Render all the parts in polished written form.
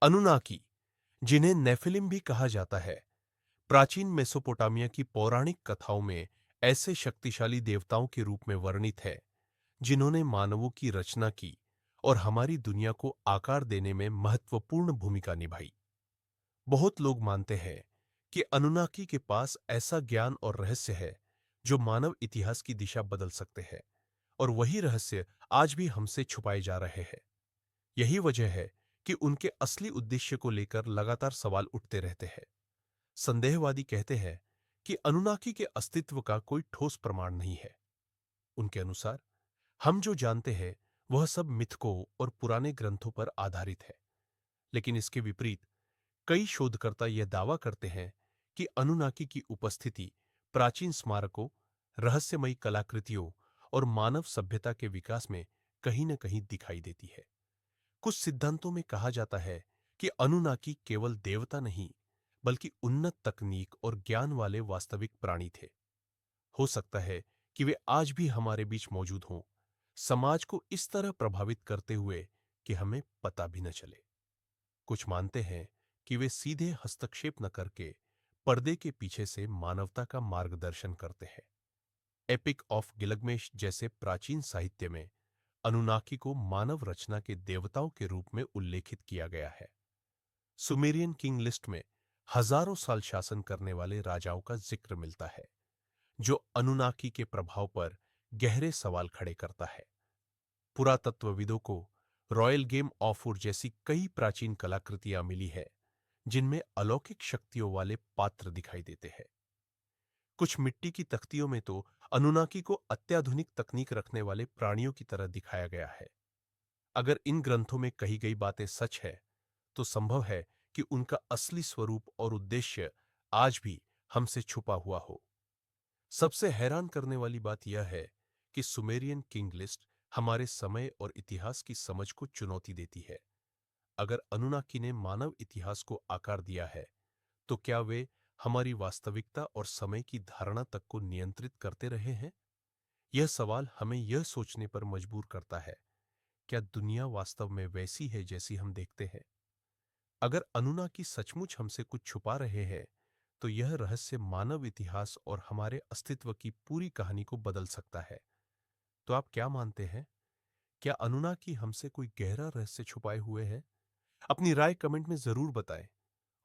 Anunnaki, जिन्हें Nephilim भी कहा जाता है, प्राचीन मेसोपोटामिया की पौराणिक कथाओं में ऐसे शक्तिशाली देवताओं के रूप में वर्णित है जिन्होंने मानवों की रचना की और हमारी दुनिया को आकार देने में महत्वपूर्ण भूमिका निभाई। बहुत लोग मानते हैं कि अनुनाकी के पास ऐसा ज्ञान और रहस्य है जो मानव इतिहास की दिशा बदल सकते हैं, और वही रहस्य आज भी हमसे छुपाए जा रहे हैं। यही वजह है कि उनके असली उद्देश्य को लेकर लगातार सवाल उठते रहते हैं। संदेहवादी कहते हैं कि अनुनाकी के अस्तित्व का कोई ठोस प्रमाण नहीं है। उनके अनुसार हम जो जानते हैं वह सब मिथकों और पुराने ग्रंथों पर आधारित है। लेकिन इसके विपरीत कई शोधकर्ता यह दावा करते हैं कि अनुनाकी की उपस्थिति प्राचीन स्मारकों, रहस्यमयी कलाकृतियों और मानव सभ्यता के विकास में कहीं न कहीं दिखाई देती है। कुछ सिद्धांतों में कहा जाता है कि अनुनाकी केवल देवता नहीं, बल्कि उन्नत तकनीक और ज्ञान वाले वास्तविक प्राणी थे। हो सकता है कि वे आज भी हमारे बीच मौजूद हों, समाज को इस तरह प्रभावित करते हुए कि हमें पता भी न चले। कुछ मानते हैं कि वे सीधे हस्तक्षेप न करके पर्दे के पीछे से मानवता का मार्गदर्शन करते हैं। एपिक ऑफ गिलगमेश जैसे प्राचीन साहित्य में अनुनाकी को मानव रचना के देवताओं के रूप में उल्लेखित किया गया है। सुमेरियन किंग लिस्ट में हजारों साल शासन करने वाले राजाओं का जिक्र मिलता है, जो अनुनाकी के प्रभाव पर गहरे सवाल खड़े करता है। पुरातत्वविदों को रॉयल गेम ऑफ वुड जैसी कई प्राचीन कलाकृतियां मिली है, जिनमें अलौकिक शक्तियों वाले पात्र दिखाई देते हैं। कुछ मिट्टी की तख्तियों में तो अनुनाकी को अत्याधुनिक तकनीक रखने वाले प्राणियों की तरह दिखाया गया है। अगर इन ग्रंथों में कही गई बातें सच है, तो संभव है कि उनका असली स्वरूप और उद्देश्य आज भी हमसे छुपा हुआ हो। सबसे हैरान करने वाली बात यह है कि सुमेरियन किंग लिस्ट हमारे समय और इतिहास की समझ को चुनौती देती है। अगर अनुनाकी ने मानव इतिहास को आकार दिया है, तो क्या वे हमारी वास्तविकता और समय की धारणा तक को नियंत्रित करते रहे हैं? यह सवाल हमें यह सोचने पर मजबूर करता है, क्या दुनिया वास्तव में वैसी है जैसी हम देखते हैं? अगर अनुनाकी सचमुच हमसे कुछ छुपा रहे हैं, तो यह रहस्य मानव इतिहास और हमारे अस्तित्व की पूरी कहानी को बदल सकता है। तो आप क्या मानते हैं? क्या अनुनाकी हमसे कोई गहरा रहस्य छुपाए हुए है? अपनी राय कमेंट में जरूर बताएं,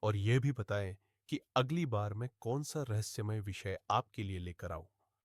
और यह भी बताएं कि अगली बार मैं कौन सा रहस्यमय विषय आपके लिए लेकर आऊं।